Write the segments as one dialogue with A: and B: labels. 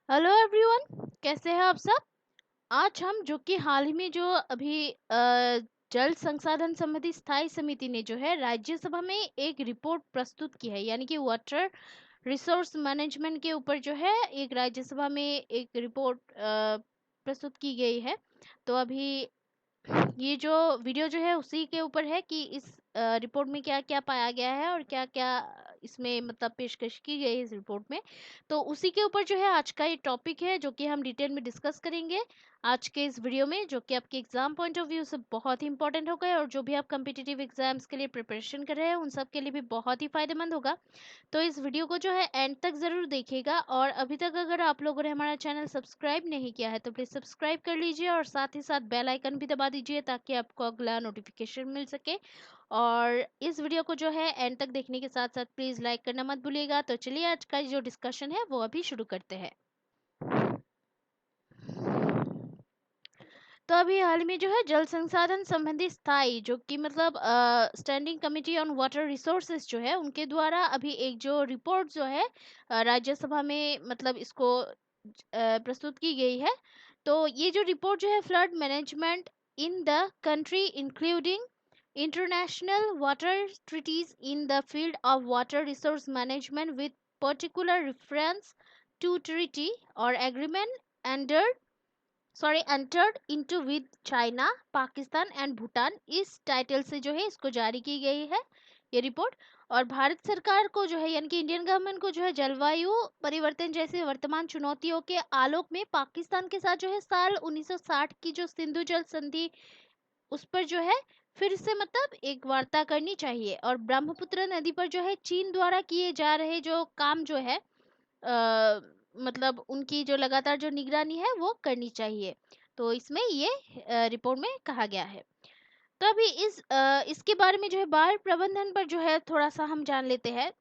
A: Hello everyone, कैसे हैं आप सब। आज हम जो कि हाल ही में जो अभी जल संसाधन संबंधी स्थायी समिति ने जो है राज्यसभा में एक रिपोर्ट प्रस्तुत की है, यानी कि वाटर रिसोर्स मैनेजमेंट के ऊपर जो है एक राज्यसभा में एक रिपोर्ट प्रस्तुत की गई है। तो अभी ये जो वीडियो जो है उसी के ऊपर है कि इस रिपोर्ट में क्या क्या पाया गया है और क्या क्या इसमें मतलब पेशकश की गई है इस रिपोर्ट में। तो उसी के ऊपर जो है आज का ये टॉपिक है जो कि हम डिटेल में डिस्कस करेंगे आज के इस वीडियो में, जो कि आपके एग्जाम पॉइंट ऑफ व्यू से बहुत ही इंपॉर्टेंट होगा और जो भी आप कम्पिटिटिव एग्जाम्स के लिए प्रिपरेशन कर रहे हैं उन सब के लिए भी बहुत ही फायदेमंद होगा। तो इस वीडियो को जो है एंड तक ज़रूर देखिएगा, और अभी तक अगर आप लोगों ने हमारा चैनल सब्सक्राइब नहीं किया है तो प्लीज़ सब्सक्राइब कर लीजिए और साथ ही साथ बेल आइकन भी दबा दीजिए ताकि आपको अगला नोटिफिकेशन मिल सके। और इस वीडियो को जो है एंड तक देखने के साथ साथ प्लीज़ लाइक करना मत भूलिएगा। तो चलिए आज का जो डिस्कशन है वो अभी शुरू करते हैं। तो अभी हाल में जो है जल संसाधन संबंधी स्थायी जो कि मतलब standing committee on water resources जो है उनके द्वारा अभी एक जो रिपोर्ट जो है राज्यसभा में मतलब इसको प्रस्तुत की गई है। तो ये जो रिपोर्ट जो है flood management in the country including international water treaties in the field of water resource management with particular reference to treaty और agreement under entered into with China Pakistan and Bhutan, इस टाइटल से जो है इसको जारी की गई है ये रिपोर्ट। और भारत सरकार को जो है यानी कि इंडियन गवर्नमेंट को जो है जलवायु परिवर्तन जैसे वर्तमान चुनौतियों के आलोक में पाकिस्तान के साथ जो है साल 1960 की जो सिंधु जल संधि उस पर जो है फिर से मतलब एक वार्ता करनी चाहिए, और ब्रह्मपुत्र नदी पर जो है चीन द्वारा किए जा रहे जो काम जो है मतलब उनकी जो लगातार जो निगरानी है वो करनी चाहिए। तो इसमें ये रिपोर्ट में कहा गया है। तो अभी इसके बारे में जो है बाढ़ प्रबंधन पर जो है थोड़ा सा हम जान लेते हैं।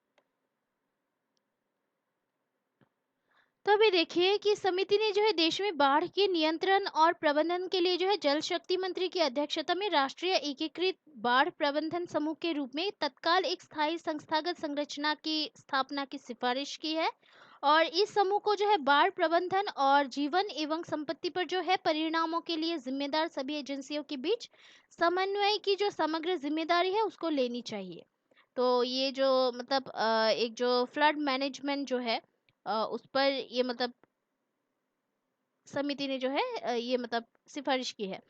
A: तो अभी देखिए कि समिति ने जो है देश में बाढ़ के नियंत्रण और प्रबंधन के लिए जो है जल शक्ति मंत्री की अध्यक्षता में राष्ट्रीय एकीकृत बाढ़ प्रबंधन समूह के रूप में तत्काल एक स्थायी संस्थागत संरचना की स्थापना की सिफारिश की है। और इस समूह को जो है बाढ़ प्रबंधन और जीवन एवं संपत्ति पर जो है परिणामों के लिए जिम्मेदार सभी एजेंसियों के बीच समन्वय की जो समग्र जिम्मेदारी है उसको लेनी चाहिए। तो ये जो मतलब एक जो फ्लड मैनेजमेंट जो है उस पर ये मतलब समिति ने जो है ये मतलब सिफारिश की है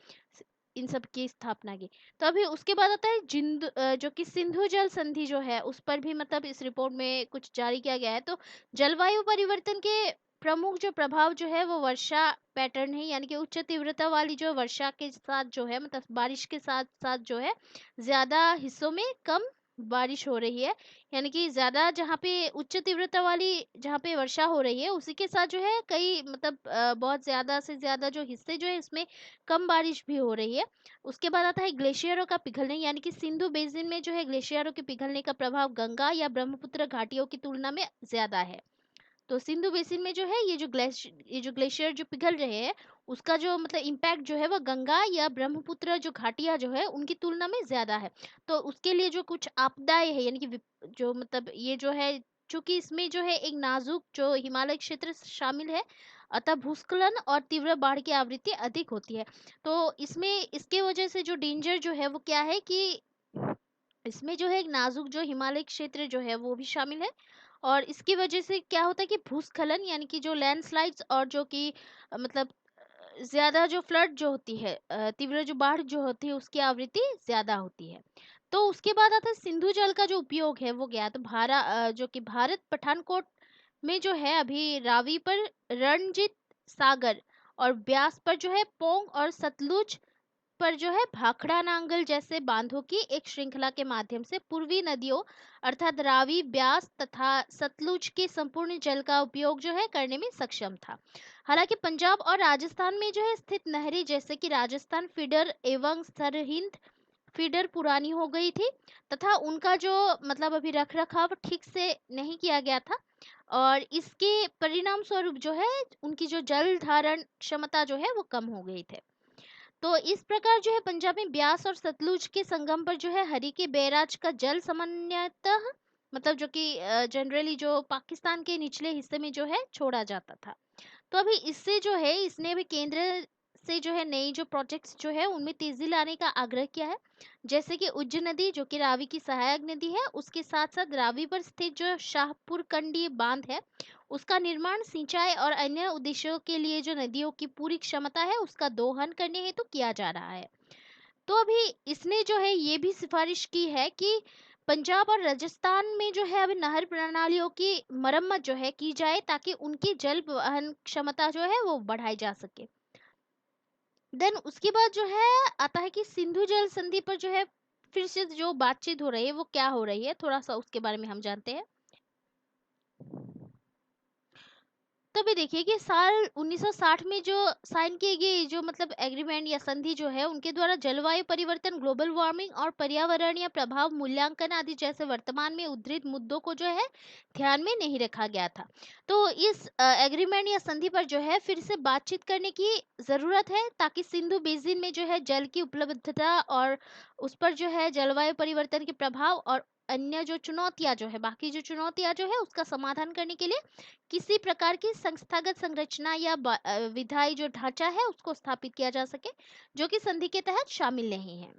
A: इन सब की स्थापना की। तो अभी उसके बाद आता है जो कि सिंधु जल संधि जो है उस पर भी मतलब इस रिपोर्ट में कुछ जारी किया गया है। तो जलवायु परिवर्तन के प्रमुख जो प्रभाव जो है वो वर्षा पैटर्न है, यानी कि उच्च तीव्रता वाली जो वर्षा के साथ जो है मतलब बारिश के साथ साथ जो है ज्यादा हिस्सों में कम बारिश हो रही है। यानी कि ज़्यादा जहाँ पे उच्च तीव्रता वाली जहाँ पे वर्षा हो रही है उसी के साथ जो है कई मतलब बहुत ज़्यादा से ज़्यादा जो हिस्से जो है इसमें कम बारिश भी हो रही है। उसके बाद आता है ग्लेशियरों का पिघलने, यानी कि सिंधु बेसिन में जो है ग्लेशियरों के पिघलने का प्रभाव गंगा या ब्रह्मपुत्र घाटियों की तुलना में ज़्यादा है। तो सिंधु बेसिन में जो है ये जो ग्लेशियर जो पिघल रहे हैं उसका जो मतलब इम्पैक्ट जो है वो गंगा या ब्रह्मपुत्र जो घाटियां जो है उनकी तुलना में ज्यादा है। तो उसके लिए जो कुछ आपदाएं है यानी कि जो मतलब ये जो है चूंकि इसमें जो है एक नाजुक जो हिमालय क्षेत्र शामिल है, अतः भूस्खलन और तीव्र बाढ़ की आवृत्ति अधिक होती है। तो इसमें इसके वजह से जो डेंजर जो है वो क्या है कि इसमें जो है एक नाजुक जो हिमालय क्षेत्र जो है वो भी शामिल है। और इसकी वजह से क्या होता है कि भूस्खलन यानी कि जो लैंडस्लाइड्स और जो कि मतलब ज्यादा जो फ्लड जो होती है तीव्र जो बाढ़ जो होती है उसकी आवृत्ति ज्यादा होती है। तो उसके बाद आता है सिंधु जल का जो उपयोग है वो गया तो जो कि भारत पठानकोट में जो है अभी रावी पर रणजीत सागर और ब्यास पर जो है पोंग और सतलुज पर जो है भाखड़ा नांगल जैसे बांधों की एक श्रृंखला के माध्यम से पूर्वी नदियों अर्थात रावी ब्यास तथा सतलुज के संपूर्ण जल का उपयोग जो है करने में सक्षम था। हालांकि पंजाब और राजस्थान में जो है स्थित नहरें जैसे कि राजस्थान फीडर एवं सरहिंद फीडर पुरानी हो गई थी तथा उनका जो मतलब अभी रख रखाव ठीक से नहीं किया गया था, और इसके परिणाम स्वरूप जो है उनकी जो जल धारण क्षमता जो है वो कम हो गई थे। तो इस प्रकार जो है पंजाब में ब्यास और सतलुज के संगम पर जो है हरि के बैराज का जल सामान्यतः मतलब जो कि जनरली जो पाकिस्तान के निचले हिस्से में जो है छोड़ा जाता था। तो अभी इससे जो है इसने भी केंद्र से जो है नई जो प्रोजेक्ट्स जो है उनमें तेजी लाने का आग्रह किया है। जैसे कि उज्ज नदी जो कि रावी की सहायक नदी है, उसके साथ साथ रावी पर स्थित जो शाहपुर कंडी बांध है, उसका निर्माण सिंचाई और अन्य उद्देश्यों के लिए जो नदियों की पूरी क्षमता है उसका दोहन करने हेतु किया जा रहा है। तो अभी इसने जो है ये भी सिफारिश की है कि पंजाब और राजस्थान में जो है अभी नहर प्रणालियों की मरम्मत जो है की जाए, ताकि उनकी जल वहन क्षमता जो है वो बढ़ाई जा सके। देन उसके बाद जो है आता है कि सिंधु जल संधि पर जो है फिर से जो बातचीत हो रही है वो क्या हो रही है, थोड़ा सा उसके बारे में हम जानते हैं। तो भी देखिए कि साल 1960 में जो साइन की गई जो मतलब एग्रीमेंट या संधि जो है उनके द्वारा जलवायु परिवर्तन, ग्लोबल वार्मिंग और पर्यावरणीय प्रभाव मूल्यांकन आदि जैसे वर्तमान में उद्धृत मुद्दों को जो है ध्यान में नहीं रखा गया था। तो इस एग्रीमेंट या संधि पर जो है फिर से बातचीत करने की जरूरत है, ताकि सिंधु बेसिन में जो है जल की उपलब्धता और उस पर जो है जलवायु परिवर्तन के प्रभाव और अन्य जो चुनौतियां जो है, बाकी जो चुनौतियां जो है उसका समाधान करने के लिए किसी प्रकार की संस्थागत संरचना या विधायी जो ढांचा है उसको स्थापित किया जा सके, जो कि संधि के तहत शामिल नहीं है।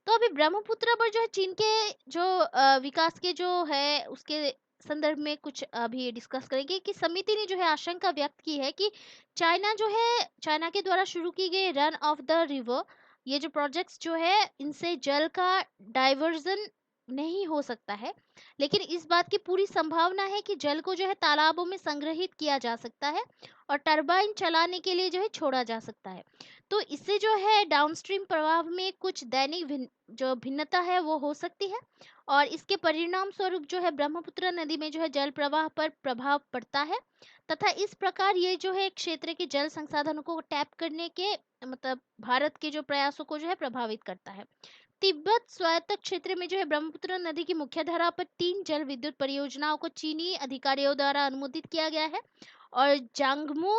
A: तो अभी ब्रह्मपुत्र पर जो है चीन के जो विकास के जो है उसके संदर्भ में कुछ अभी डिस्कस करेंगे कि समिति ने जो है आशंका व्यक्त की है कि चाइना के द्वारा शुरू की गई रन ऑफ द रिवर, ये जो प्रोजेक्ट्स जो है इनसे जल का डाइवर्जन नहीं हो सकता है, लेकिन इस बात की पूरी संभावना है कि जल को जो है तालाबों में संग्रहित किया जा सकता है और टरबाइन चलाने के लिए जो है छोड़ा जा सकता है। तो इससे जो है डाउनस्ट्रीम प्रवाह में कुछ दैनिक जो भिन्नता है वो हो सकती है, और इसके परिणाम स्वरूप जो है ब्रह्मपुत्र नदी में जो है जल प्रवाह पर प्रभाव पड़ता है, तथा इस प्रकार ये जो है क्षेत्र के जल संसाधनों को टैप करने के मतलब भारत के जो प्रयासों को जो है प्रभावित करता है। तिब्बत स्वायत्त क्षेत्र में जो है ब्रह्मपुत्र नदी की मुख्य धारा पर 3 जल विद्युत परियोजनाओं को चीनी अधिकारियों द्वारा अनुमोदित किया गया है, और जांगमू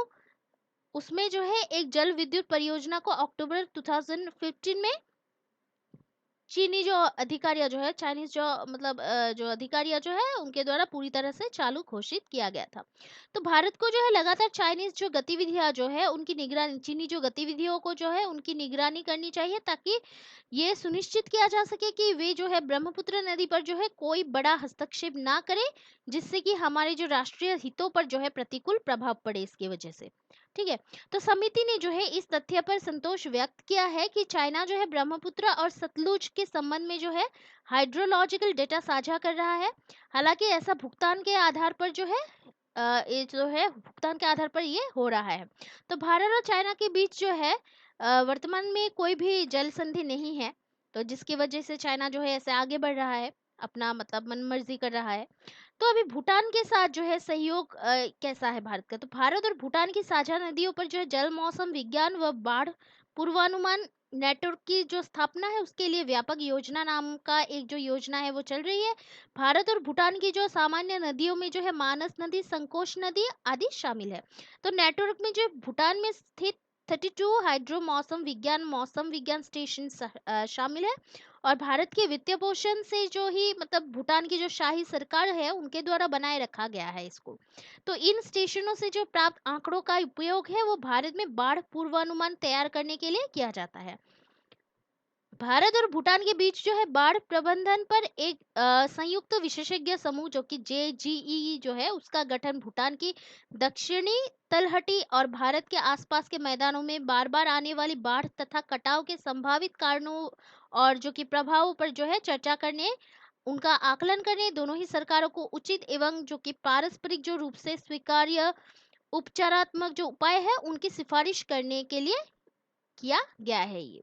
A: उसमें जो है एक जल विद्युत परियोजना को अक्टूबर 2015 में चीनी जो अधिकारियां जो है चाइनीज जो मतलब जो अधिकारियां जो है उनके द्वारा पूरी तरह से चालू घोषित किया गया था। तो भारत को जो है लगातार चाइनीज जो गतिविधियां जो है उनकी निगरानी, चीनी जो गतिविधियों को जो है उनकी निगरानी करनी चाहिए, ताकि ये सुनिश्चित किया जा सके कि वे जो है ब्रह्मपुत्र नदी पर जो है कोई बड़ा हस्तक्षेप ना करे, जिससे कि हमारे जो राष्ट्रीय हितों पर जो है प्रतिकूल प्रभाव पड़े इसकी वजह से। ठीक है। तो समिति ने जो है इस तथ्य पर संतोष व्यक्त किया है कि चाइना जो है ब्रह्मपुत्र और सतलुज के संबंध में जो है हाइड्रोलॉजिकल डेटा साझा कर रहा है। हालांकि ऐसा भुगतान के आधार पर जो है ये जो है भुगतान के आधार पर ये हो रहा है। तो भारत और चाइना के बीच जो है वर्तमान में कोई भी जल संधि नहीं है, तो जिसकी वजह से चाइना जो है ऐसे आगे बढ़ रहा है, अपना मतलब मनमर्जी कर रहा है। तो अभी भूटान के साथ जो है सहयोग कैसा है भारत का, तो भारत और भूटान की साझा नदियों पर जो है जल मौसम विज्ञान व बाढ़ पूर्वानुमान नेटवर्क की जो स्थापना है उसके लिए व्यापक योजना नाम का एक जो योजना है वो चल रही है। भारत और भूटान की जो सामान्य नदियों में जो है मानस नदी, संकोच नदी आदि शामिल है। तो नेटवर्क में जो भूटान में स्थित 32 हाइड्रो मौसम विज्ञान स्टेशन शामिल है, और भारत के वित्तीय पोषण से जो ही मतलब भूटान की जो शाही सरकार है उनके द्वारा बनाए रखा गया है इसको। तो इन स्टेशनों से जो प्राप्त आंकड़ों का उपयोग है वो भारत में बाढ़ पूर्वानुमान तैयार करने के लिए किया जाता है। भारत और भूटान के बीच जो है बाढ़ प्रबंधन पर एक संयुक्त विशेषज्ञ समूह जो कि JGE जो है उसका गठन भूटान की दक्षिणी तलहटी और भारत के आसपास के मैदानों में बार बार आने वाली बाढ़ तथा कटाव के संभावित कारणों और जो कि प्रभावों पर जो है चर्चा करने, उनका आकलन करने, दोनों ही सरकारों को उचित एवं जो कि पारस्परिक जो रूप से स्वीकार्य उपचारात्मक जो उपाय है उनकी सिफारिश करने के लिए किया गया है ये।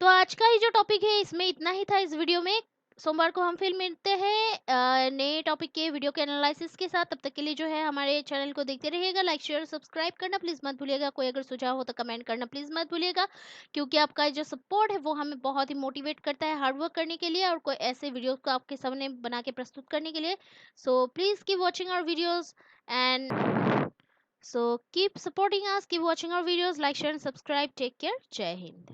A: तो आज का ये जो टॉपिक है इसमें इतना ही था इस वीडियो में। सोमवार को हम फिर मिलते हैं नए टॉपिक के वीडियो के एनालिसिस के साथ। तब तक के लिए जो है हमारे चैनल को देखते रहिएगा, लाइक शेयर सब्सक्राइब करना प्लीज मत भूलिएगा। कोई अगर सुझाव हो तो कमेंट करना प्लीज मत भूलिएगा, क्योंकि आपका जो सपोर्ट है वो हमें बहुत ही मोटिवेट करता है हार्ड वर्क करने के लिए और कोई ऐसे वीडियोस को आपके सामने बना के प्रस्तुत करने के लिए। So please keep watching our videos and so keep supporting us, keep watching our videos, like, share and subscribe. Take care. Jai Hind.